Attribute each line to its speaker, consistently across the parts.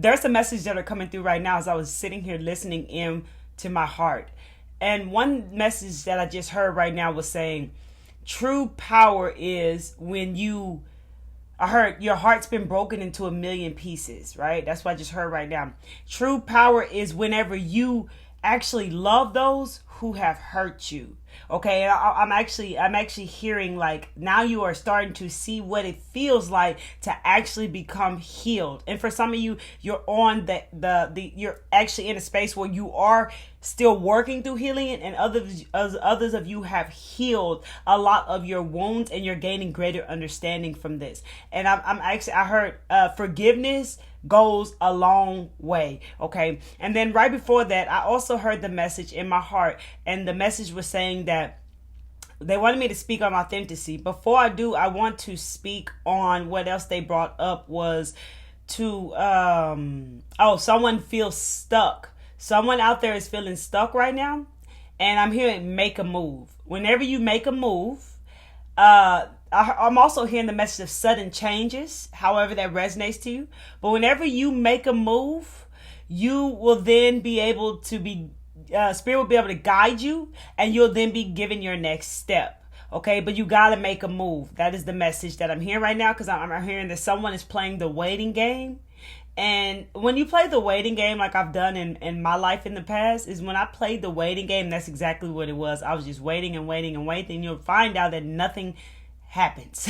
Speaker 1: there's some messages that are coming through right now as I was sitting here listening in to my heart. And one message that I just heard right now was saying, true power is when I heard your heart's been broken into a million pieces, right? That's what I just heard right now. True power is whenever you actually love those who have hurt you. Okay, and I'm actually hearing like now you are starting to see what it feels like to actually become healed. And for some of you, you're on the you're actually in a space where you are still working through healing, and others of you have healed a lot of your wounds, and you're gaining greater understanding from this. And I heard forgiveness goes a long way. Okay. And then right before that, I also heard the message in my heart, and the message was saying that they wanted me to speak on authenticity. Before I do, I want to speak on what else they brought up was to someone feels stuck. Someone out there is feeling stuck right now, and I'm hearing make a move. Whenever you make a move, I'm also hearing the message of sudden changes, however that resonates to you. But whenever you make a move, you will then be able to be, Spirit will be able to guide you, and you'll then be given your next step. Okay, but you got to make a move. That is the message that I'm hearing right now, because I'm hearing that someone is playing the waiting game. And when you play the waiting game, like I've done in my life in the past, is when I played the waiting game, that's exactly what it was. I was just waiting and waiting and waiting. And you'll find out that nothing happens.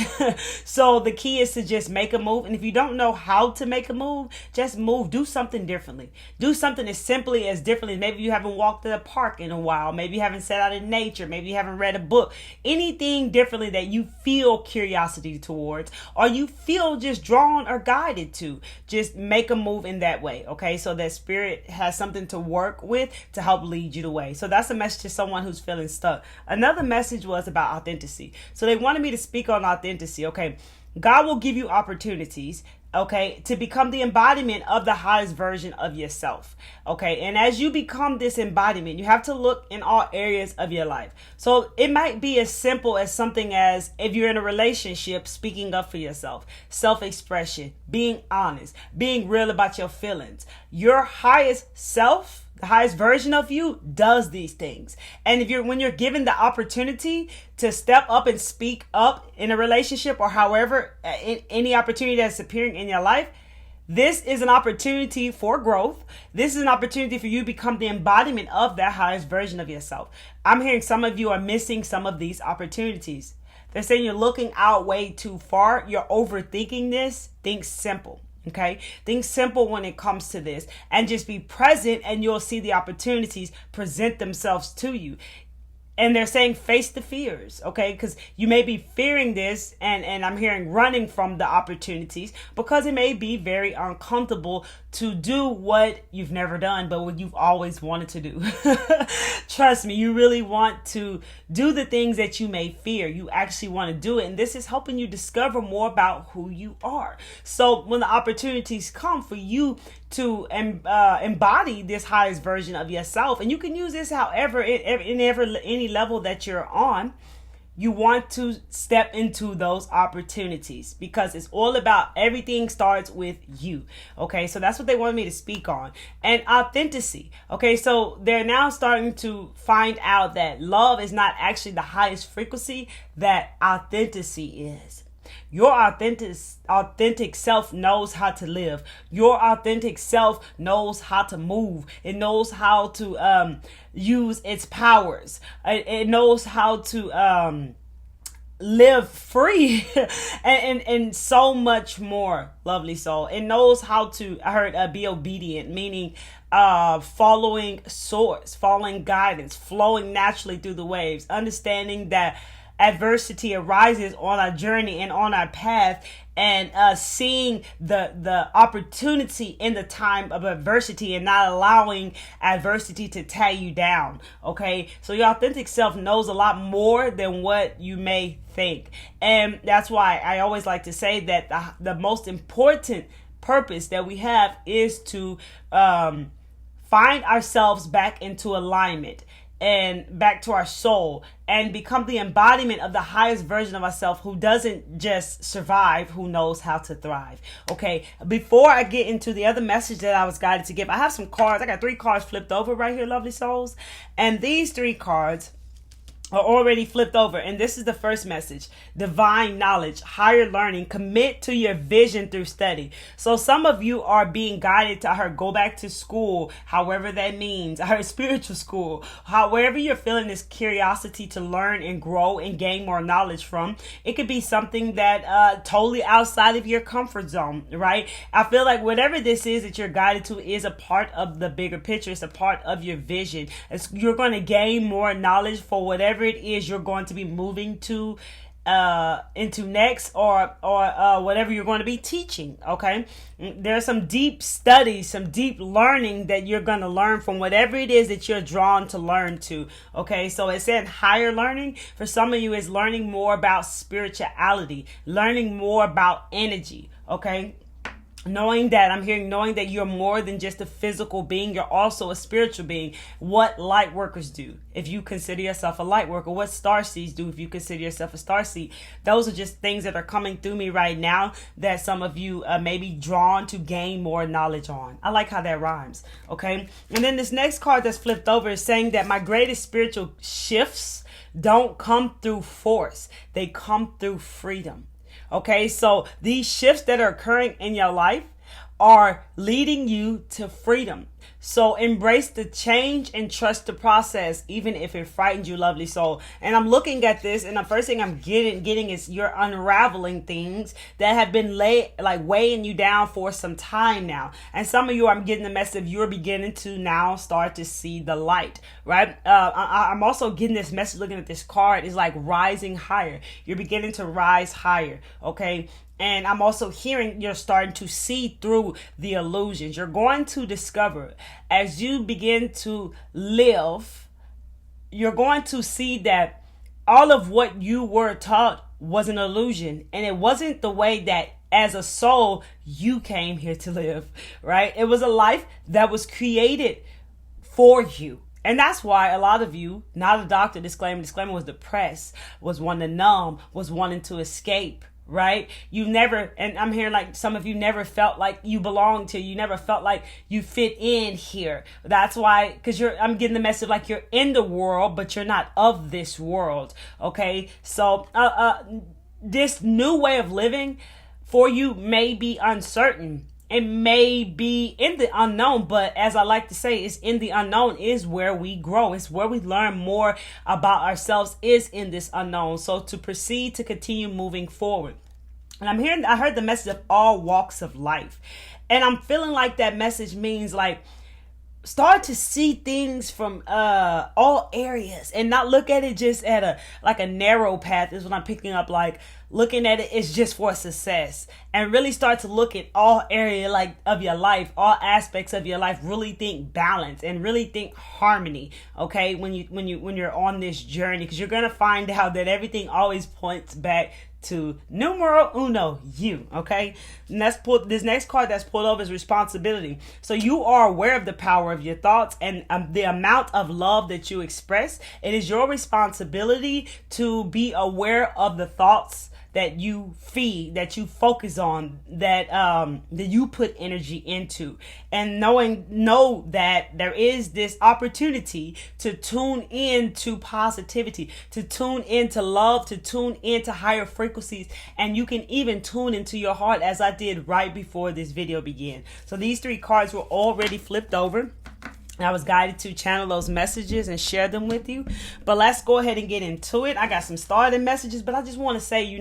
Speaker 1: So the key is to just make a move. And if you don't know how to make a move, just move. Do something differently. Do something as simply as differently. Maybe you haven't walked to the park in a while. Maybe you haven't sat out in nature. Maybe you haven't read a book. Anything differently that you feel curiosity towards, or you feel just drawn or guided to. Just make a move in that way. Okay, so that Spirit has something to work with to help lead you the way. So that's a message to someone who's feeling stuck. Another message was about authenticity. So they wanted me to speak on authenticity. Okay, God will give you opportunities, okay, to become the embodiment of the highest version of yourself. Okay, and as you become this embodiment, you have to look in all areas of your life. So it might be as simple as something as, if you're in a relationship, speaking up for yourself, self-expression, being honest, being real about your feelings. Your highest self, the highest version of you, does these things. And when you're given the opportunity to step up and speak up in a relationship, or however, in any opportunity that's appearing in your life, this is an opportunity for growth. This is an opportunity for you to become the embodiment of that highest version of yourself. I'm hearing some of you are missing some of these opportunities. They're saying you're looking out way too far. You're overthinking this. Think simple. Okay, think simple when it comes to this, and just be present, and you'll see the opportunities present themselves to you. And they're saying face the fears, okay? Because you may be fearing this, and I'm hearing running from the opportunities, because it may be very uncomfortable to do what you've never done, but what you've always wanted to do. Trust me, you really want to do the things that you may fear. You actually want to do it, and this is helping you discover more about who you are. So when the opportunities come for you to embody this highest version of yourself, and you can use this however in any level that you're on, you want to step into those opportunities, because it's all about, everything starts with you. Okay, so that's what they wanted me to speak on. And authenticity. Okay, so they're now starting to find out that love is not actually the highest frequency, that authenticity is. Your authentic self knows how to live. Your authentic self knows how to move. It knows how to use its powers. It knows how to live free and so much more, lovely soul. It knows how to, I heard, be obedient, meaning following source, following guidance, flowing naturally through the waves, understanding that adversity arises on our journey and on our path, and seeing the opportunity in the time of adversity, and not allowing adversity to tie you down. Okay, so your authentic self knows a lot more than what you may think, and that's why I always like to say that the most important purpose that we have is to find ourselves back into alignment. and back to our soul and become the embodiment of the highest version of ourselves who doesn't just survive, who knows how to thrive. Okay, before I get into the other message that I was guided to give, I have some cards. I got 3 cards flipped over right here, lovely souls. And these 3 cards are already flipped over. And this is the first message: divine knowledge, higher learning, commit to your vision through study. So some of you are being guided to go back to school, however that means, spiritual school, however you're feeling this curiosity to learn and grow and gain more knowledge from. It could be something that totally outside of your comfort zone, right? I feel like whatever this is that you're guided to is a part of the bigger picture. It's a part of your vision. You're going to gain more knowledge for whatever it is you're going to be moving to into next, or whatever you're going to be teaching. Okay, there's some deep studies, some deep learning that you're going to learn from whatever it is that you're drawn to learn to. Okay, so it said higher learning for some of you is learning more about spirituality, learning more about energy. Okay, knowing that you're more than just a physical being, you're also a spiritual being. What light workers do, if you consider yourself a light worker, what star seeds do, if you consider yourself a star seed. Those are just things that are coming through me right now that some of you may be drawn to gain more knowledge on. I like how that rhymes. Okay, and then this next card that's flipped over is saying that my greatest spiritual shifts don't come through force, they come through freedom. Okay, so these shifts that are occurring in your life are leading you to freedom. So embrace the change and trust the process, even if it frightens you, lovely soul. And I'm looking at this, and the first thing I'm getting is you're unraveling things that have been weighing you down for some time now. And some of you, I'm getting the message of you're beginning to now start to see the light, right? I'm also getting this message looking at this card is like rising higher. You're beginning to rise higher, okay? And I'm also hearing you're starting to see through the illusions. You're going to discover as you begin to live, you're going to see that all of what you were taught was an illusion. And it wasn't the way that as a soul you came here to live, right? It was a life that was created for you. And that's why a lot of you, not a doctor, disclaimer, was depressed, was wanting to numb, was wanting to escape. Right? You never, and I'm hearing like some of you never felt like you belonged to, you never felt like you fit in here. That's why, because I'm getting the message like you're in the world, but you're not of this world. Okay. So, this new way of living for you may be uncertain. It may be in the unknown, but as I like to say, it's in the unknown is where we grow. It's where we learn more about ourselves, is in this unknown. So to proceed to continue moving forward. And I heard the message of all walks of life. And I'm feeling like that message means like, start to see things from all areas and not look at it just at a narrow path is what I'm picking up. Like looking at it is just for success, and really start to look at all area of your life, all aspects of your life. Really think balance and really think harmony. Okay, when you're on this journey, because you're gonna find out that everything always points back to numero uno, you. Okay, and this next card that's pulled over is responsibility. So you are aware of the power of your thoughts and the amount of love that you express. It is your responsibility to be aware of the thoughts that you feed, that you focus on, that you put energy into, and know that there is this opportunity to tune in to positivity, to tune into love, to tune into higher frequencies, and you can even tune into your heart, as I did right before this video began. So these 3 cards were already flipped over. I was guided to channel those messages and share them with you. But let's go ahead and get into it. I got some starting messages, but I just want to say,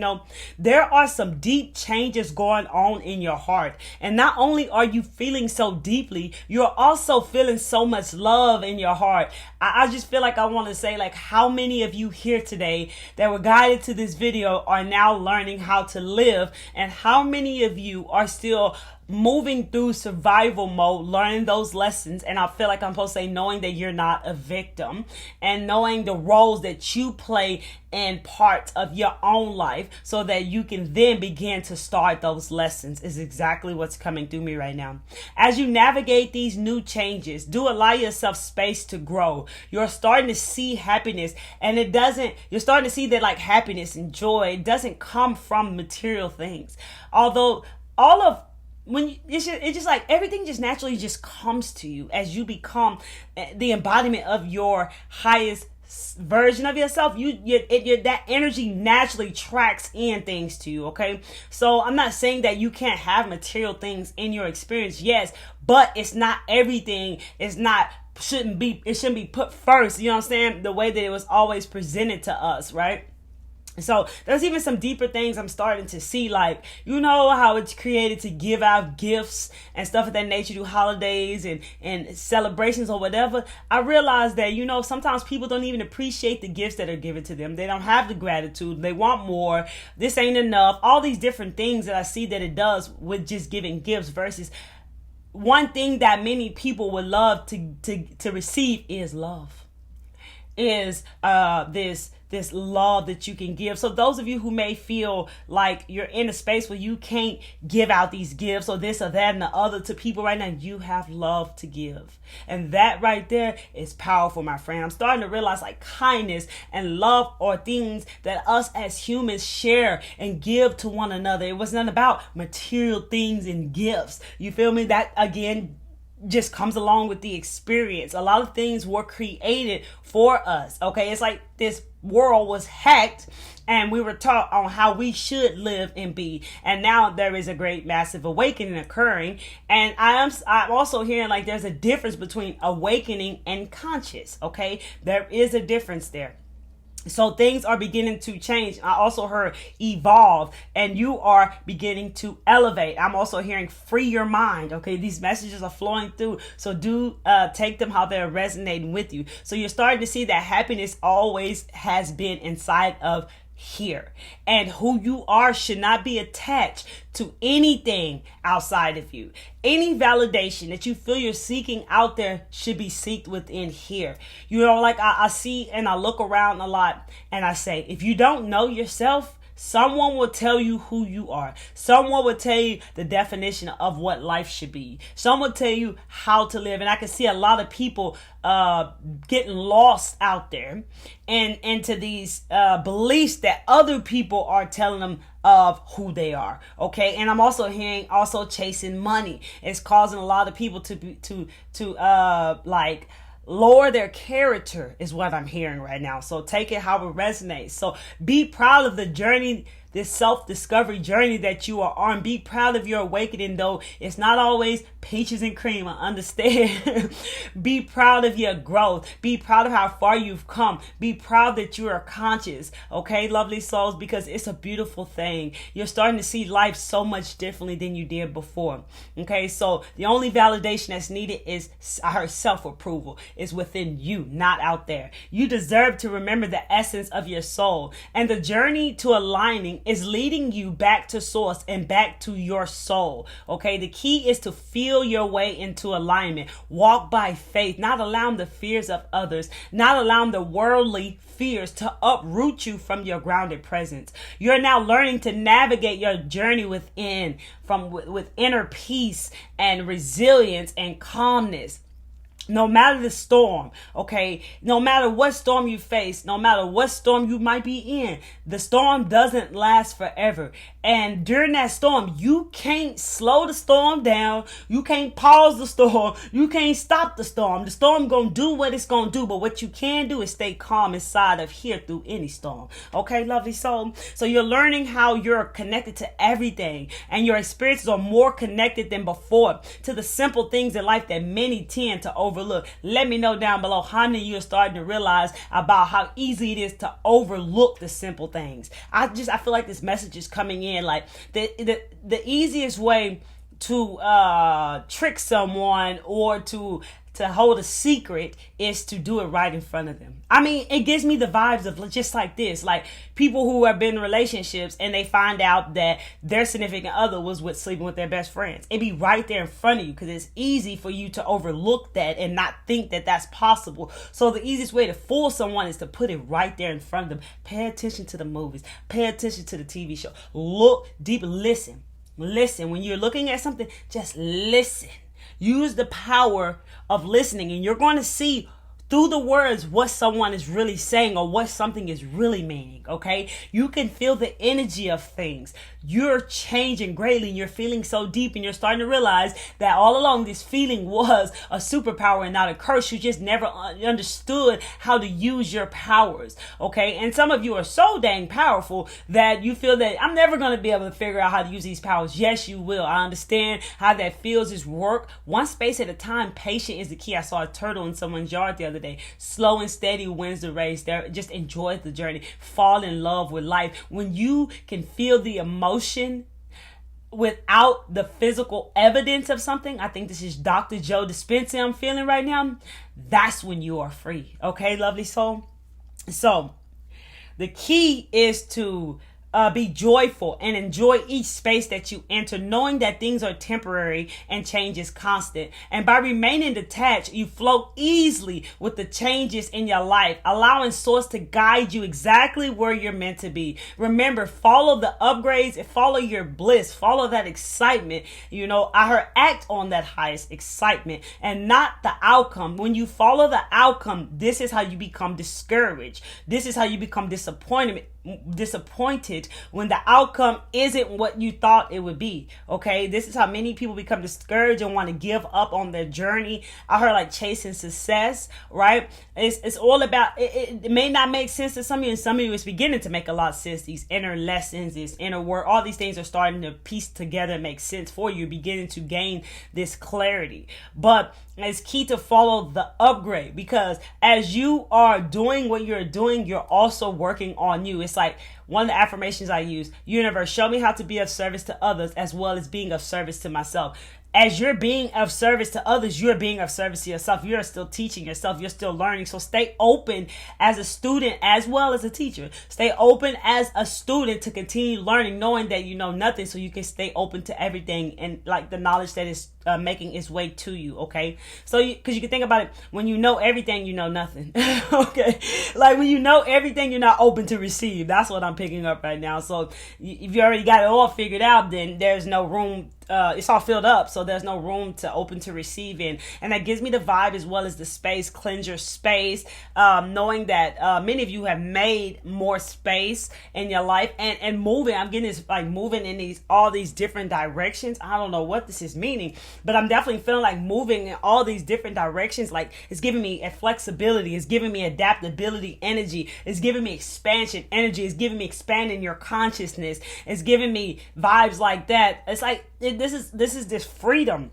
Speaker 1: there are some deep changes going on in your heart. And not only are you feeling so deeply, you're also feeling so much love in your heart. I just feel like I want to say, how many of you here today that were guided to this video are now learning how to live, and how many of you are still moving through survival mode, learning those lessons. And I feel like I'm supposed to say, knowing that you're not a victim and knowing the roles that you play in parts of your own life so that you can then begin to start those lessons is exactly what's coming through me right now. As you navigate these new changes, do allow yourself space to grow. You're starting to see happiness, and you're starting to see that like happiness and joy, it doesn't come from material things. Although it's just like everything just naturally just comes to you as you become the embodiment of your highest version of yourself. That energy naturally tracks in things to you. Okay, so I'm not saying that you can't have material things in your experience, yes, but it's not everything. It shouldn't be put first, you know what I'm saying, the way that it was always presented to us, right? So there's even some deeper things I'm starting to see, like, you know how it's created to give out gifts and stuff of that nature, do holidays and celebrations or whatever. I realize that, sometimes people don't even appreciate the gifts that are given to them. They don't have the gratitude. They want more. This ain't enough. All these different things that I see that it does with just giving gifts versus one thing that many people would love to receive is love. Is this love that you can give. So those of you who may feel like you're in a space where you can't give out these gifts or this or that and the other to people right now, you have love to give. And that right there is powerful, my friend. I'm starting to realize like kindness and love are things that us as humans share and give to one another. It was not about material things and gifts. You feel me? That again just comes along with the experience. A lot of things were created for us. Okay, it's like this world was hacked and we were taught on how we should live and be, and now there is a great massive awakening occurring. And I'm also hearing like there's a difference between awakening and conscious. Okay, there is a difference there. So things are beginning to change. I also heard evolve, and you are beginning to elevate. I'm also hearing free your mind. Okay, these messages are flowing through. So do take them how they're resonating with you. So you're starting to see that happiness always has been inside of here, and who you are should not be attached to anything outside of you. Any validation that you feel you're seeking out there should be sought within here. Like I see and I look around a lot and I say, if you don't know yourself, someone will tell you who you are. Someone will tell you the definition of what life should be. Someone will tell you how to live. And I can see a lot of people getting lost out there and into these beliefs that other people are telling them of who they are. Okay, and I'm also hearing chasing money. It's causing a lot of people to lower their character is what I'm hearing right now. So take it how it resonates. So be proud of the journey, this self-discovery journey that you are on. Be proud of your awakening, though it's not always peaches and cream. I understand. Be proud of your growth. Be proud of how far you've come. Be proud that you are conscious. Okay, lovely souls, because it's a beautiful thing. You're starting to see life so much differently than you did before. Okay, so the only validation that's needed is our self-approval. Is within you, not out there. You deserve to remember the essence of your soul, and the journey to aligning is leading you back to source and back to your soul. Okay, the key is to feel your way into alignment. Walk by faith, not allowing the fears of others, not allowing the worldly fears to uproot you from your grounded presence. You're now learning to navigate your journey within with inner peace and resilience and calmness. No matter the storm, okay, no matter what storm you face, no matter what storm you might be in, the storm doesn't last forever. And during that storm, you can't slow the storm down. You can't pause the storm. You can't stop the storm. The storm gonna do what it's gonna do. But what you can do is stay calm inside of here through any storm. Okay, lovely soul. So you're learning how you're connected to everything, and your experiences are more connected than before to the simple things in life that many tend to overlook. Let me know down below how many of you are starting to realize about how easy it is to overlook the simple things. I feel like this message is coming in like the easiest way to trick someone or to to hold a secret is to do it right in front of them. I mean, it gives me the vibes of just like this, like people who have been in relationships and they find out that their significant other was with sleeping with their best friends. It'd be right there in front of you because it's easy for you to overlook that and not think that that's possible. So the easiest way to fool someone is to put it right there in front of them. Pay attention to the movies. Pay attention to the TV show. Look deep. Listen. When you're looking at something, just listen. Use the power of listening, and you're going to see through the words what someone is really saying or what something is really meaning, okay? You can feel the energy of things. You're changing greatly and you're feeling so deep, and you're starting to realize that all along this feeling was a superpower and not a curse. You just never understood how to use your powers, okay? And some of you are so dang powerful that you feel that I'm never going to be able to figure out how to use these powers. Yes, you will. I understand how that feels. Is work one space at a time. Patient is the key. I saw a turtle in someone's yard the other day. Slow and steady wins the race. There, just enjoy the journey. Fall in love with life. When you can feel the emotion without the physical evidence of something, I think this is Dr. Joe Dispenza I'm feeling right now. That's when you are free. Okay, lovely soul. So the key is to be joyful and enjoy each space that you enter, knowing that things are temporary and change is constant. And by remaining detached, you flow easily with the changes in your life, allowing source to guide you exactly where you're meant to be. Remember, follow the upgrades and follow your bliss. Follow that excitement. You know, I heard act on that highest excitement and not the outcome. When you follow the outcome, this is how you become discouraged. This is how you become disappointed when the outcome isn't what you thought it would be. Okay, this is how many people become discouraged and want to give up on their journey. I heard like chasing success, right? It's all about it may not make sense to some of you, and some of you it's beginning to make a lot of sense. These inner lessons, this inner work, all these things are starting to piece together and make sense for you. You're beginning to gain this clarity, but it's key to follow the upgrade, because as you are doing what you're doing, you're also working on you. It's like one of the affirmations I use: universe, show me how to be of service to others as well as being of service to myself. As you're being of service to others, you're being of service to yourself. You're still teaching yourself. You're still learning. So stay open as a student as well as a teacher. Stay open as a student to continue learning, knowing that you know nothing, so you can stay open to everything and like the knowledge that is making its way to you. Okay, so because you can think about it, when you know everything, you know nothing. Okay, like when you know everything, you're not open to receive. That's what I'm picking up right now. So if you already got it all figured out, then there's no room. It's all filled up, so there's no room to open to receive in. And that gives me the vibe as well as the space. Cleanse your space, knowing that many of you have made more space in your life and moving. I'm getting this like moving in all these different directions. I don't know what this is meaning, but I'm definitely feeling like moving in all these different directions. Like it's giving me a flexibility, it's giving me adaptability energy, it's giving me expansion energy, it's giving me expanding your consciousness, it's giving me vibes like that. It's like this is this freedom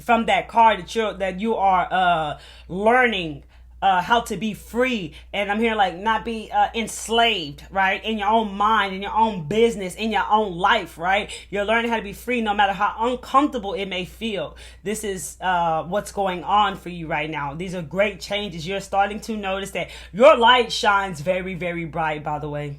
Speaker 1: from that card that you are learning how to be free. And I'm here like not be enslaved, right? In your own mind, in your own business, in your own life, right? You're learning how to be free no matter how uncomfortable it may feel. This is what's going on for you right now. These are great changes. You're starting to notice that your light shines very, very bright, by the way.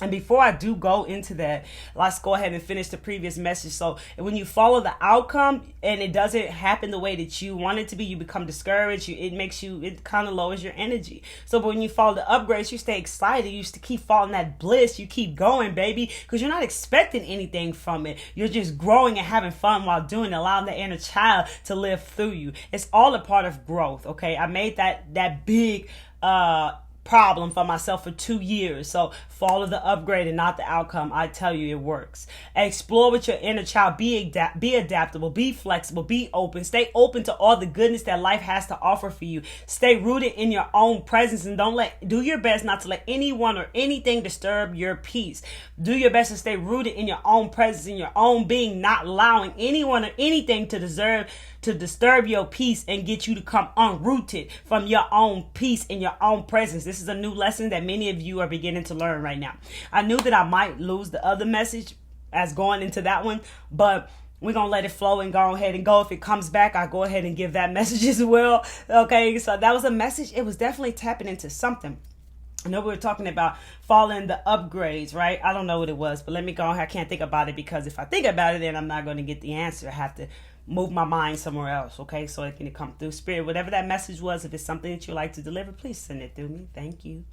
Speaker 1: And before I do go into that, let's go ahead and finish the previous message. So when you follow the outcome and it doesn't happen the way that you want it to be, you become discouraged. It kind of lowers your energy. So when you follow the upgrades, you stay excited. You used to keep following that bliss. You keep going, baby, because you're not expecting anything from it. You're just growing and having fun while doing it, allowing the inner child to live through you. It's all a part of growth, okay? I made that big problem for myself for 2 years. So follow the upgrade and not the outcome. I tell you, it works. Explore with your inner child. Be adaptable. Be flexible. Be open. Stay open to all the goodness that life has to offer for you. Stay rooted in your own presence and do your best not to let anyone or anything disturb your peace. Do your best to stay rooted in your own presence, in your own being, not allowing anyone or anything to disturb your peace and get you to come unrooted from your own peace in your own presence. This is a new lesson that many of you are beginning to learn right now. I knew that I might lose the other message as going into that one, but we're going to let it flow and go ahead and go. If it comes back, I'll go ahead and give that message as well. Okay, so that was a message. It was definitely tapping into something. I know we were talking about following the upgrades, right? I don't know what it was, but let me go on. I can't think about it, because if I think about it, then I'm not going to get the answer. I have to move my mind somewhere else, okay? So it can come through spirit. Whatever that message was, if it's something that you like to deliver, please send it through me. Thank you.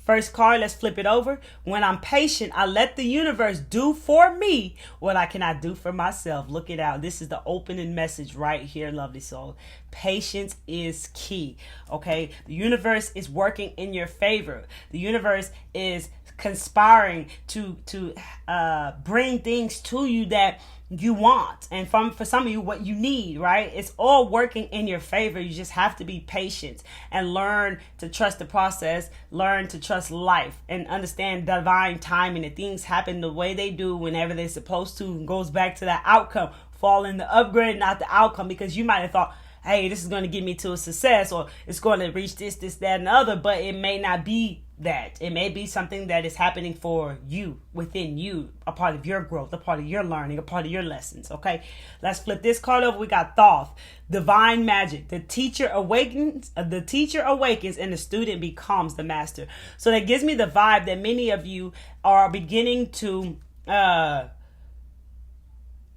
Speaker 1: First card, let's flip it over. When I'm patient, I let the universe do for me what I cannot do for myself. Look it out. This is the opening message right here, lovely soul. Patience is key, okay? The universe is working in your favor. The universe is conspiring to bring things to you that you want, and for some of you, what you need, right? It's all working in your favor. You just have to be patient and learn to trust the process, learn to trust life, and understand divine timing, and things happen the way they do whenever they're supposed to. And goes back to that outcome, following the upgrade, not the outcome, because you might have thought, hey, this is going to get me to a success, or it's going to reach this, that, and the other, but it may not be that. It may be something that is happening for you, within you, a part of your growth, a part of your learning, a part of your lessons, okay? Let's flip this card over. We got Thoth, divine magic. The teacher awakens, and the student becomes the master. So that gives me the vibe that many of you are beginning to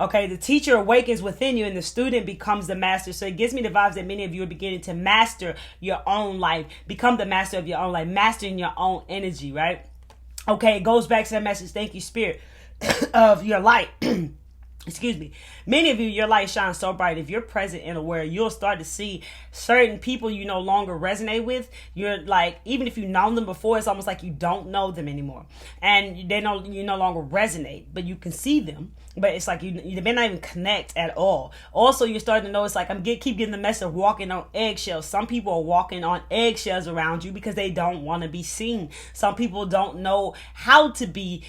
Speaker 1: okay, the teacher awakens within you and the student becomes the master. So it gives me the vibes that many of you are beginning to master your own life, become the master of your own life, mastering your own energy, right? Okay, it goes back to that message. Thank you, Spirit, of your light. Excuse me. Many of you, your light shines so bright. If you're present and aware, you'll start to see certain people you no longer resonate with. You're like, even if you've known them before, it's almost like you don't know them anymore. And you no longer resonate, but you can see them. But it's like you may not even connect at all. Also, you're starting to notice, like, keep getting the message of walking on eggshells. Some people are walking on eggshells around you because they don't want to be seen. Some people don't know how to be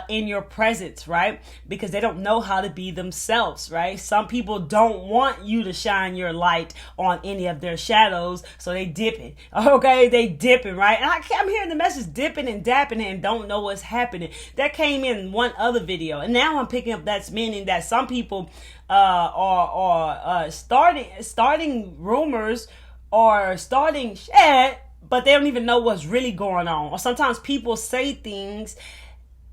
Speaker 1: in your presence, right? Because they don't know how to be themselves, right? Some people don't want you to shine your light on any of their shadows, so they dip it. Okay, they dipping, right? And I'm hearing the message dipping and dapping and don't know what's happening. That came in one other video, and now I'm picking up that's meaning that some people are starting rumors or starting shit, but they don't even know what's really going on. Or sometimes people say things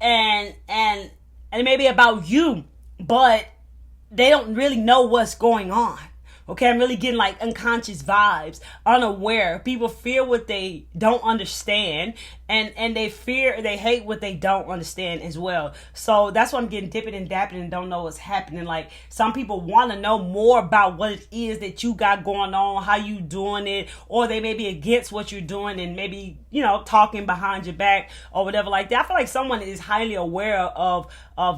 Speaker 1: and it may be about you, but they don't really know what's going on. Okay, I'm really getting like unconscious vibes, unaware. People fear what they don't understand, and they hate what they don't understand as well. So that's why I'm getting dipping and dapping and don't know what's happening. Like, some people want to know more about what it is that you got going on, how you doing it, or they may be against what you're doing and maybe, talking behind your back or whatever like that. I feel like someone is highly aware of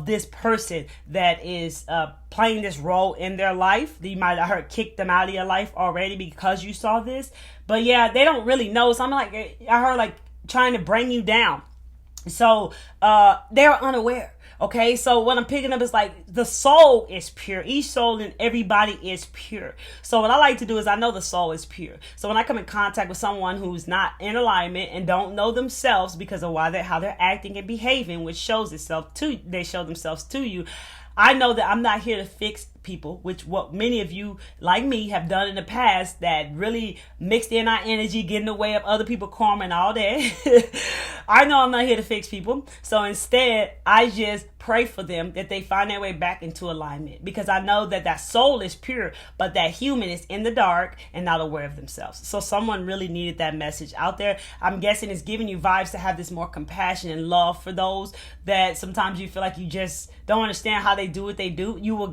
Speaker 1: this person that is playing this role in their life. You might have heard kick them out of your life already because you saw this. But yeah, they don't really know. So I heard like trying to bring you down. So they're unaware. Okay, so what I'm picking up is like the soul is pure. Each soul in everybody is pure. So what I like to do is I know the soul is pure. So when I come in contact with someone who's not in alignment and don't know themselves because of how they're acting and behaving, which show themselves to you, I know that I'm not here to fix people, which what many of you like me have done in the past, that really mixed in our energy, get in the way of other people karma and all that. I know I'm not here to fix people. So instead, I just pray for them that they find their way back into alignment, because I know that soul is pure, but that human is in the dark and not aware of themselves. So someone really needed that message out there. I'm guessing it's giving you vibes to have this more compassion and love for those that sometimes you feel like you just don't understand how they do what they do. You will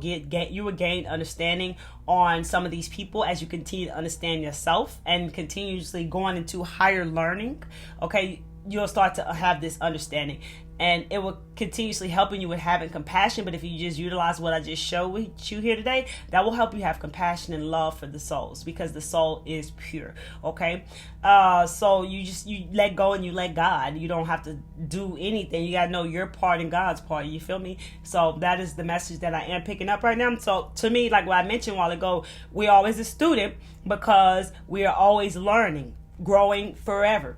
Speaker 1: gain understanding on some of these people as you continue to understand yourself and continuously going into higher learning. Okay, you'll start to have this understanding, and it will continuously helping you with having compassion. But if you just utilize what I just showed with you here today, that will help you have compassion and love for the souls, because the soul is pure. Okay, so you let go and you let God. You don't have to do anything. You gotta know your part and God's part. You feel me? So that is the message that I am picking up right now. So to me, like what I mentioned a while ago, we're always a student because we are always learning, growing forever.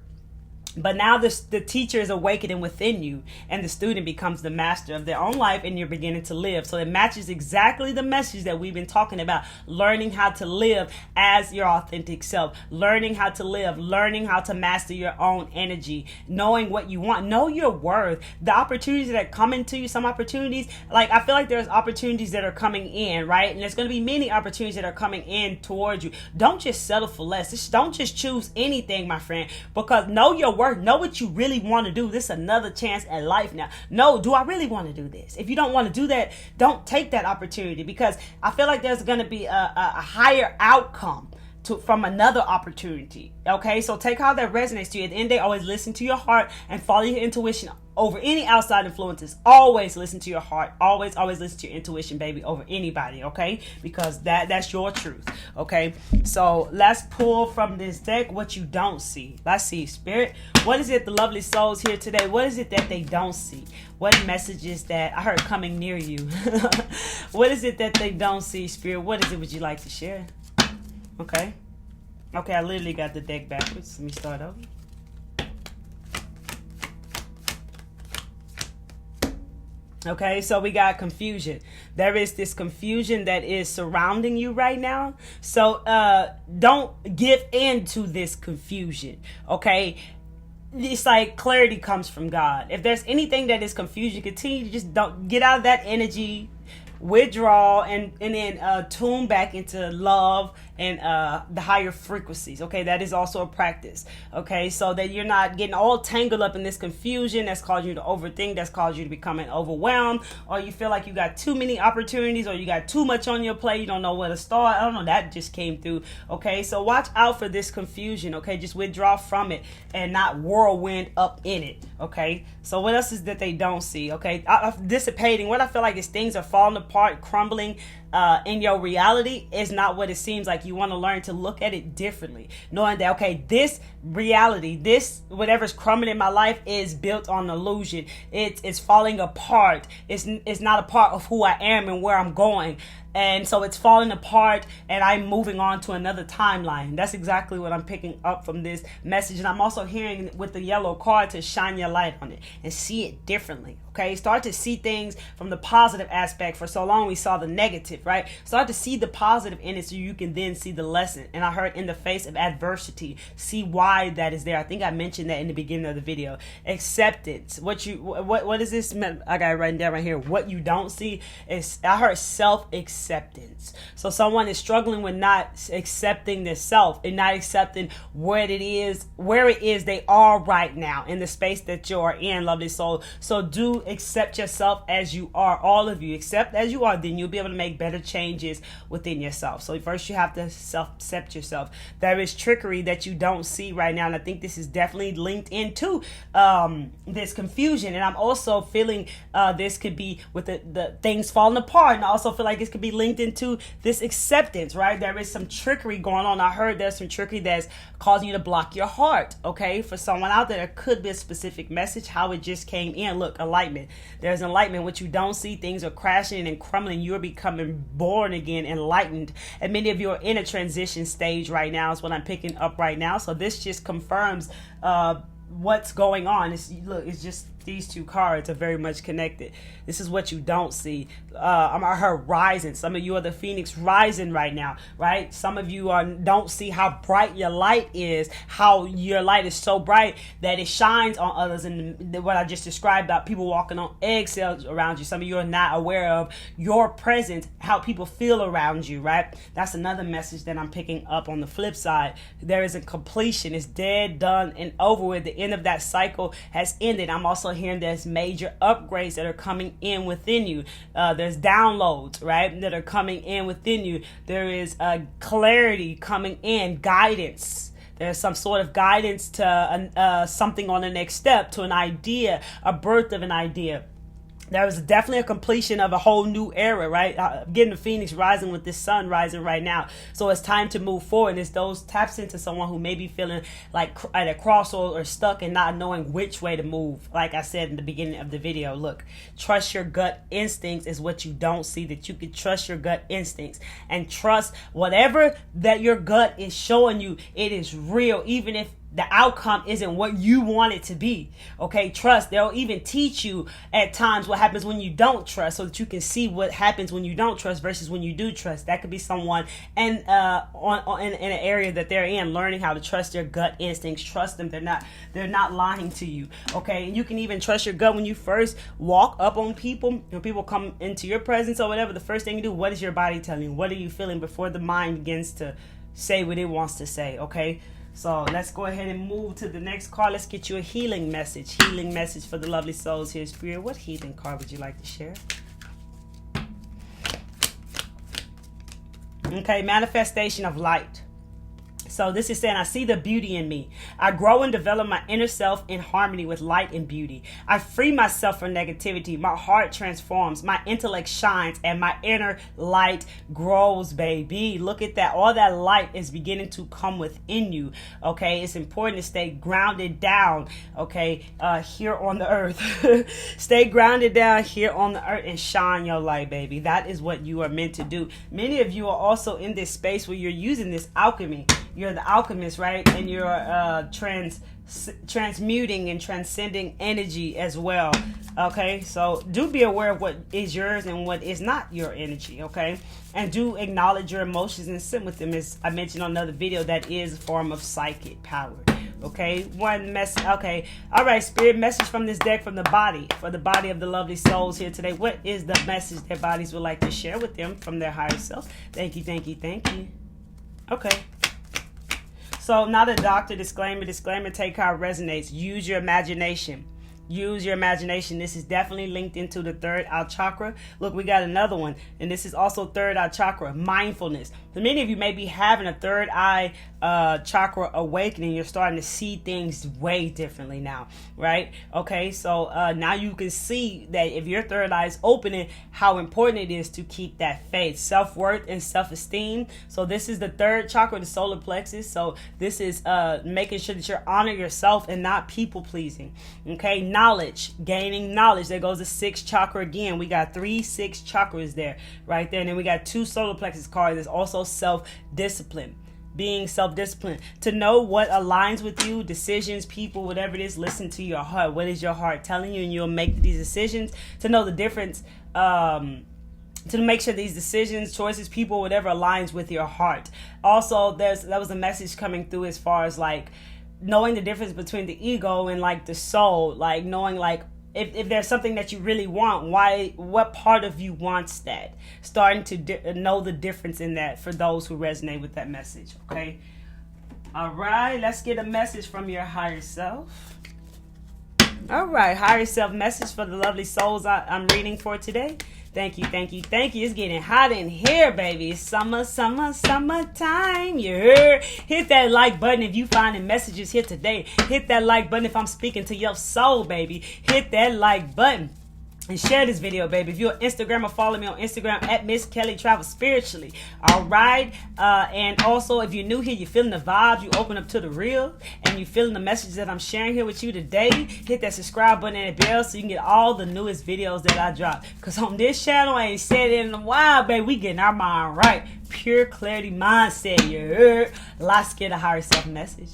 Speaker 1: But now the teacher is awakening within you, and the student becomes the master of their own life, and you're beginning to live. So it matches exactly the message that we've been talking about: learning how to live as your authentic self, learning how to live, learning how to master your own energy, knowing what you want, know your worth. The opportunities that come into you, some opportunities, like I feel like there's opportunities that are coming in, right? And there's going to be many opportunities that are coming in towards you. Don't just settle for less. Don't just choose anything, my friend, because know your worth. Know what you really want to do. This is another chance at life now. No, do I really want to do this? If you don't want to do that, don't take that opportunity, because I feel like there's going to be a higher outcome from another opportunity. Okay, so take how that resonates to you. At the end of the day, always listen to your heart and follow your intuition over any outside influences. Always listen to your heart. Always listen to your intuition, baby, over anybody. Okay, because that's your truth. Okay, so let's pull from this deck what you don't see. Let's see, Spirit, what is it the lovely souls here today, what is it that they don't see? What messages that I heard coming near you? What is it that they don't see, Spirit? What is it would you like to share? Okay, I literally got the deck backwards. Let me start over. Okay, so we got confusion. There is this confusion that is surrounding you right now. So don't give in to this confusion. Okay, it's like clarity comes from God. If there's anything that is confusion, continue to just don't get out of that energy. Withdraw and then tune back into love and the higher frequencies. Okay, that is also a practice. Okay, so that you're not getting all tangled up in this confusion that's caused you to overthink, that's caused you to becoming overwhelmed, or you feel like you got too many opportunities, or you got too much on your plate, you don't know where to start. I don't know, that just came through. Okay, so watch out for this confusion. Okay, just withdraw from it and not whirlwind up in it. Okay, so what else is that they don't see? Okay, dissipating. What I feel like is things are falling apart, crumbling in your reality is not what it seems like. You want to learn to look at it differently, knowing that, okay, this reality, this whatever's crumbling in my life is built on illusion. It's falling apart. It's not a part of who I am and where I'm going. And so it's falling apart and I'm moving on to another timeline. That's exactly what I'm picking up from this message. And I'm also hearing with the yellow card to shine your light on it and see it differently. Okay, start to see things from the positive aspect. For so long we saw the negative, right? Start to see the positive in it so you can then see the lesson. And I heard in the face of adversity, see why that is there. I think I mentioned that in the beginning of the video. Acceptance. What is this? I got it written down right here. What you don't see is, I heard self-acceptance. So someone is struggling with not accepting their self and not accepting where it is they are right now in the space that you're in, lovely soul. So do accept yourself as you are. All of you accept as you are, then you'll be able to make better changes within yourself. So first you have to self-accept yourself. There is trickery that you don't see right now, and I think this is definitely linked into this confusion. And I'm also feeling this could be with the things falling apart, and I also feel like this could be linked into this acceptance, right? There is some trickery going on. I heard there's some trickery that's causing you to block your heart. Okay, for someone out there could be a specific message, how it just came in. Look, enlightenment. There's enlightenment. What you don't see, things are crashing and crumbling. You're becoming born again, enlightened. And many of you are in a transition stage right now is what I'm picking up right now. So this just confirms what's going on. It's just these two cards are very much connected. This is what you don't see. I heard rising. Some of you are the phoenix rising right now, right? Some of you don't see how bright your light is, how your light is so bright that it shines on others. And what I just described about people walking on eggshells around you. Some of you are not aware of your presence, how people feel around you, right? That's another message that I'm picking up on the flip side. There is a completion. It's dead, done, and over with. The end of that cycle has ended. I'm also hearing there's major upgrades that are coming in within you. There's downloads, right, that are coming in within you. There is clarity coming in, guidance. There's some sort of guidance to something on the next step, to an idea, a birth of an idea. There was definitely a completion of a whole new era, right? Getting the phoenix rising with this sun rising right now. So it's time to move forward. It's those taps into someone who may be feeling like at a crossroads or stuck and not knowing which way to move. Like I said in the beginning of the video, look, trust your gut instincts is what you don't see, that you can trust your gut instincts and trust whatever that your gut is showing you. It is real, even if the outcome isn't what you want it to be. Okay, trust. They'll even teach you at times what happens when you don't trust, so that you can see what happens when you don't trust versus when you do trust. That could be someone and in an area that they're in, learning how to trust their gut instincts. Trust them. They're not lying to you. Okay, and you can even trust your gut when you first walk up on people. When people come into your presence or whatever, the first thing you do, what is your body telling you? What are you feeling before the mind begins to say what it wants to say? Okay. So let's go ahead and move to the next card. Let's get you a healing message. Healing message for the lovely souls here, Spirit. What healing card would you like to share? Okay, manifestation of light. So this is saying, I see the beauty in me. I grow and develop my inner self in harmony with light and beauty. I free myself from negativity. My heart transforms. My intellect shines and my inner light grows, baby. Look at that. All that light is beginning to come within you. Okay, it's important to stay grounded down, okay, here on the earth. Stay grounded down here on the earth and shine your light, baby. That is what you are meant to do. Many of you are also in this space where you're using this alchemy. You're the alchemist, right? And you're transmuting and transcending energy as well. Okay, so do be aware of what is yours and what is not your energy. Okay, and do acknowledge your emotions and sit with them. As I mentioned on another video, that is a form of psychic power. Okay, one message. Okay, all right, Spirit, message from this deck from the body, for the body of the lovely souls here today. What is the message their bodies would like to share with them from their higher self? Thank you, thank you, thank you. Okay. So not a doctor, disclaimer, take how it resonates. Use your imagination. Use your imagination. This is definitely linked into the third eye chakra. Look, we got another one. And this is also third eye chakra, mindfulness. So many of you may be having a third eye chakra awakening. You're starting to see things way differently now, right? Okay, so now you can see that if your third eye is opening, how important it is to keep that faith, self-worth, and self-esteem. So this is the third chakra, the solar plexus. So this is making sure that you're honoring yourself and not people-pleasing. Okay, knowledge, gaining knowledge. There goes the sixth chakra again. We got 3, 6 chakras there, right there. And then we got 2 solar plexus cards. There's also self-discipline. Being self-disciplined, to know what aligns with you, decisions, people, whatever it is. Listen to your heart. What is your heart telling you? And you'll make these decisions. To know the difference, to make sure these decisions, choices, people, whatever aligns with your heart. Also, that was a message coming through as far as like knowing the difference between the ego and like the soul, like knowing like if there's something that you really want, what part of you wants that? Starting to know the difference in that for those who resonate with that message, okay? All right, let's get a message from your higher self. All right, higher self message for the lovely souls I'm reading for today. Thank you, thank you, thank you. It's getting hot in here, baby. It's summertime. You heard? Hit that like button if you finding messages here today. Hit that like button if I'm speaking to your soul, baby. Hit that like button. And share this video, baby. If you're on Instagram, or follow me on Instagram at Miss Kelly Travel Spiritually. All right. And also, if you're new here, you're feeling the vibes, you open up to the real, and you're feeling the message that I'm sharing here with you today, hit that subscribe button and the bell so you can get all the newest videos that I drop. Because on this channel, I ain't said it in a while, baby. We getting our mind right. Pure clarity mindset. You heard? Let's get a higher self message.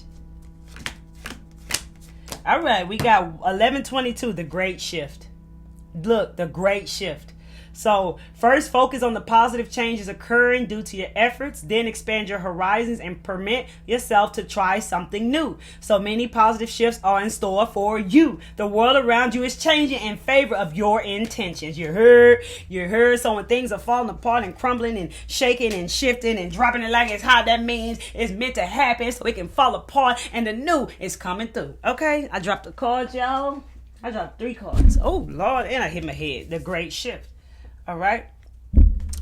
Speaker 1: All right. We got 1122, the great shift. Look, the great shift. So first, focus on the positive changes occurring due to your efforts. Then expand your horizons and permit yourself to try something new. So many positive shifts are in store for you. The world around you is changing in favor of your intentions. You heard? You heard? So when things are falling apart and crumbling and shaking and shifting and dropping it like it's hot, that means it's meant to happen so it can fall apart and the new is coming through. Okay? I dropped a card, y'all. I dropped 3 cards. Oh, Lord. And I hit my head. The great shift. All right.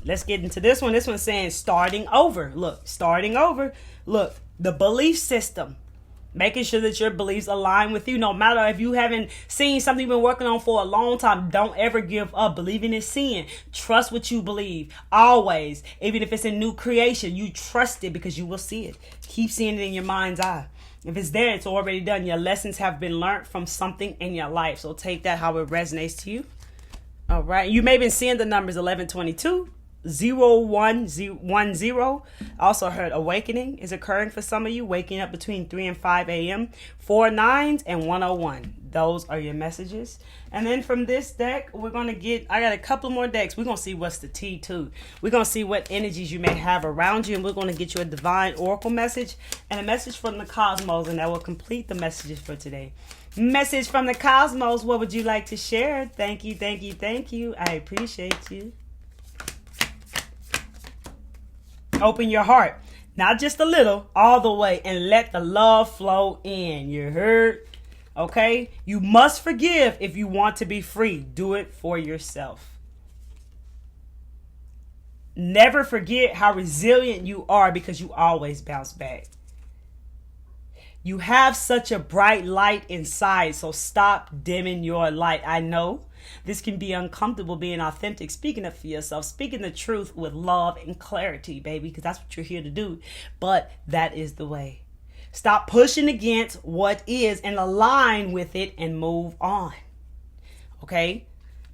Speaker 1: Let's get into this one. This one's saying starting over. Look, starting over. Look, the belief system. Making sure that your beliefs align with you. No matter if you haven't seen something you've been working on for a long time, don't ever give up. Believing is seeing. Trust what you believe. Always. Even if it's a new creation, you trust it because you will see it. Keep seeing it in your mind's eye. If it's there, it's already done. Your lessons have been learned from something in your life. So take that how it resonates to you. All right. You may have been seeing the numbers 1122, 0110. Also heard awakening is occurring for some of you, waking up between 3 and 5 a.m. 4 nines and 101. Those are your messages. And then from this deck, I got a couple more decks. We're going to see what's the tea too. We're going to see what energies you may have around you. And we're going to get you a divine oracle message and a message from the cosmos. And that will complete the messages for today. Message from the cosmos. What would you like to share? Thank you, thank you, thank you. I appreciate you. Open your heart. Not just a little, all the way. And let the love flow in. You heard? Okay? You must forgive if you want to be free. Do it for yourself. Never forget how resilient you are because you always bounce back. You have such a bright light inside, so stop dimming your light. I know this can be uncomfortable being authentic, speaking up for yourself, speaking the truth with love and clarity, baby, because that's what you're here to do. But that is the way. Stop pushing against what is and align with it and move on. Okay?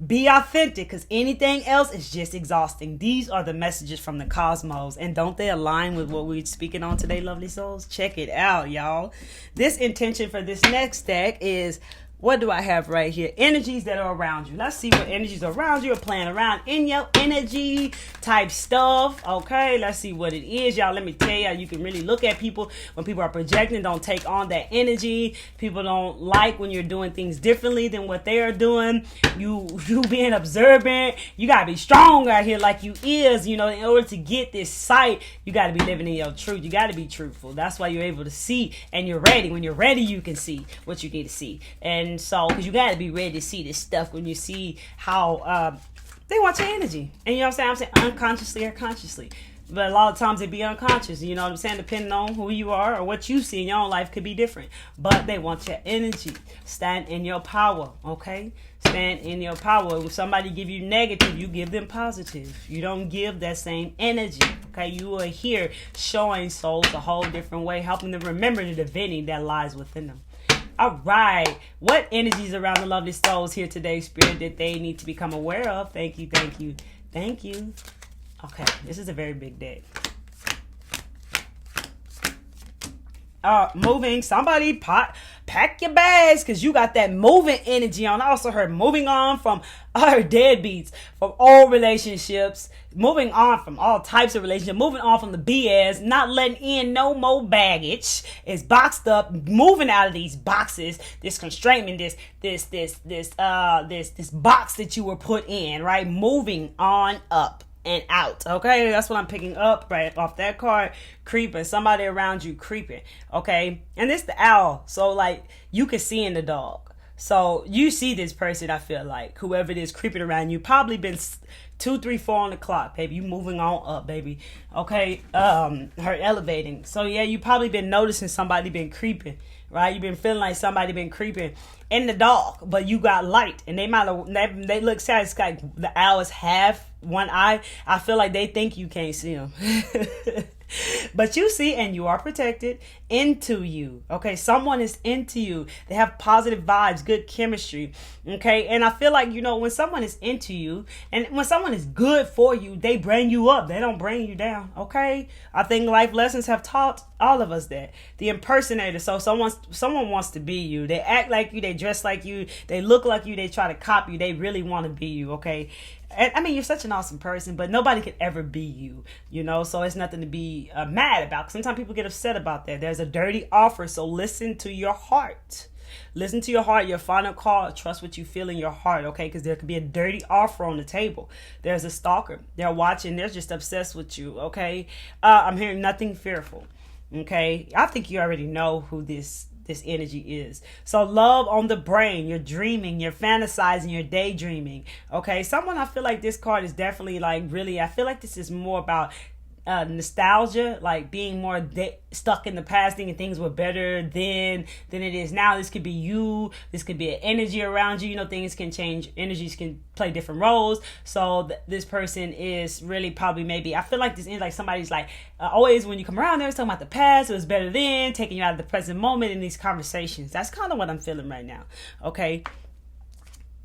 Speaker 1: Be authentic because anything else is just exhausting. These are the messages from the cosmos. And don't they align with what we're speaking on today, lovely souls? Check it out, y'all. This intention for this next deck is, what do I have right here? Energies that are around you. Let's see what energies are around you are playing around in your energy type stuff. Okay, let's see what it is. Y'all, let me tell you, you can really look at people when people are projecting. Don't take on that energy. People don't like when you're doing things differently than what they are doing. You being observant. You got to be strong out here like you is. You know, in order to get this sight, you got to be living in your truth. You got to be truthful. That's why you're able to see and you're ready. When you're ready, you can see what you need to see. And so, because you got to be ready to see this stuff when you see how they want your energy. And you know what I'm saying? Unconsciously or consciously. But a lot of times they be unconscious. You know what I'm saying? Depending on who you are or what you see in your own life could be different. But they want your energy. Stand in your power, okay? Stand in your power. When somebody give you negative, you give them positive. You don't give that same energy, okay? You are here showing souls a whole different way, helping them remember the divinity that lies within them. All right. What energies around the lovely souls here today, Spirit, that they need to become aware of? Thank you, thank you, thank you. Okay, this is a very big deck. Moving. Somebody pack your bags because you got that moving energy on. I also heard moving on from our deadbeats, from old relationships, moving on from all types of relationships, moving on from the BS, not letting in no more baggage. It's boxed up, moving out of these boxes, this constrainment, this box that you were put in, right? Moving on up and out. Okay, that's what I'm picking up right off that card. Creeping, somebody around you creeping. Okay, and this the owl, so like you can see in the dog. So you see this person, I feel like whoever it is creeping around you, probably been 2, 3, 4 on the clock, baby. You moving on up, baby. Okay, her elevating. So yeah, you probably been noticing somebody been creeping, right? You've been feeling like somebody been creeping in the dark, but you got light, and they look satisfied. The owls have one eye. I feel like they think you can't see them. But you see, and you are protected into you. Okay, someone is into you. They have positive vibes, good chemistry. Okay, and I feel like, you know, when someone is into you and when someone is good for you, they bring you up. They don't bring you down. Okay, I think life lessons have taught all of us that. The impersonator. So someone wants to be you. They act like you. They dress like you. They look like you. They try to copy you. They really want to be you. Okay. And I mean, you're such an awesome person, but nobody could ever be you, you know, so it's nothing to be mad about. Sometimes people get upset about that. There's a dirty offer, so listen to your heart. Listen to your heart, your final call. Trust what you feel in your heart, okay, because there could be a dirty offer on the table. There's a stalker. They're watching. They're just obsessed with you, okay. I'm hearing nothing fearful, okay. I think you already know who this energy is. So love on the brain. You're dreaming, you're fantasizing, you're daydreaming. Okay, someone, I feel like this card is definitely like really, I feel like this is more about nostalgia, like being more stuck in the past, thinking things were better then than it is now. This could be you. This could be an energy around you. You know, things can change. Energies can play different roles. So this person is really probably maybe, I feel like this is like somebody's like always when you come around there, talking about the past, it was better then, taking you out of the present moment in these conversations. That's kind of what I'm feeling right now. Okay.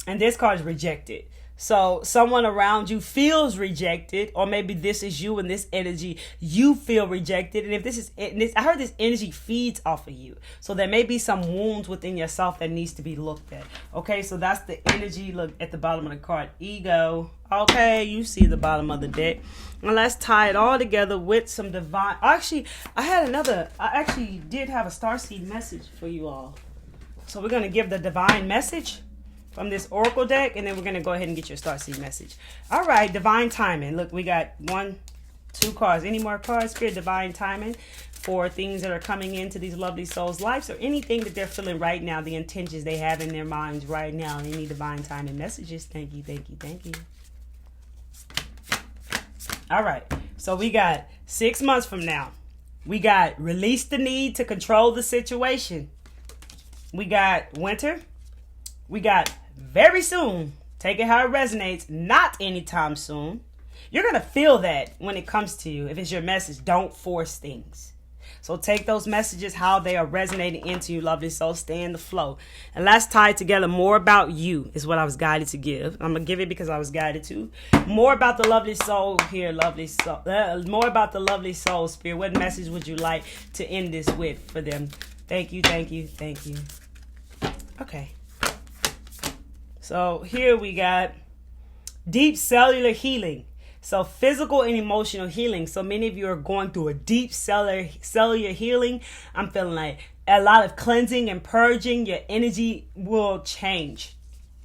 Speaker 1: And this card is rejected. So someone around you feels rejected, or maybe this is you and this energy, you feel rejected. And if this is, I heard this energy feeds off of you. So there may be some wounds within yourself that needs to be looked at. Okay, so that's the energy. Look at the bottom of the card, ego. Okay, you see the bottom of the deck. And let's tie it all together with some divine. Actually, I actually did have a starseed message for you all. So we're going to give the divine message from this oracle deck, and then we're going to go ahead and get your starseed message. All right, divine timing. Look, we got 1, 2 cards. Any more cards? Spirit, divine timing for things that are coming into these lovely souls' lives, or anything that they're feeling right now, the intentions they have in their minds right now. Any divine timing messages? Thank you, thank you, thank you. All right, so we got 6 months from now. We got release the need to control the situation. We got winter. We got very soon. Take it how it resonates. Not anytime soon. You're going to feel that when it comes to you. If it's your message, don't force things. So take those messages, how they are resonating into you, lovely soul. Stay in the flow. And let's tie it together. More about you is what I was guided to give. I'm going to give it because I was guided to. More about the lovely soul here, lovely soul. More about the lovely soul, Spirit. What message would you like to end this with for them? Thank you, thank you, thank you. Okay. So here we got deep cellular healing. So physical and emotional healing. So many of you are going through a deep cellular healing. I'm feeling like a lot of cleansing and purging. Your energy will change.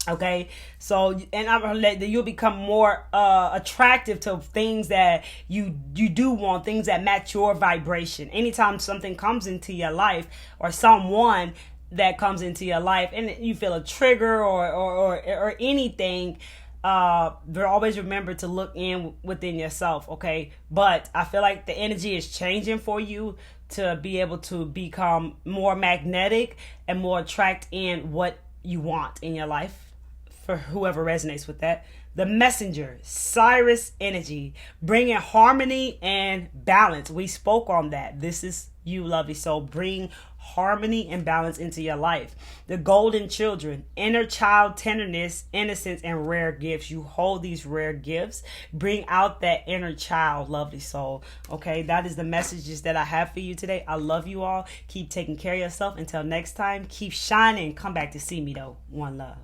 Speaker 1: Okay. So, and I'm let that you'll become more attractive to things that you do want, things that match your vibration. Anytime something comes into your life, or someone that comes into your life, and you feel a trigger or anything, always remember to look within yourself, okay? But I feel like the energy is changing for you to be able to become more magnetic and more attract in what you want in your life, for whoever resonates with that. The messenger, Cyrus energy, bringing harmony and balance. We spoke on that. This is you, lovely soul. Bring harmony and balance into your life. The golden children, inner child tenderness, innocence, and rare gifts. You hold these rare gifts. Bring out that inner child, lovely soul. Okay, that is the messages that I have for you today. I love you all. Keep taking care of yourself. Until next time, keep shining. Come back to see me though. One love.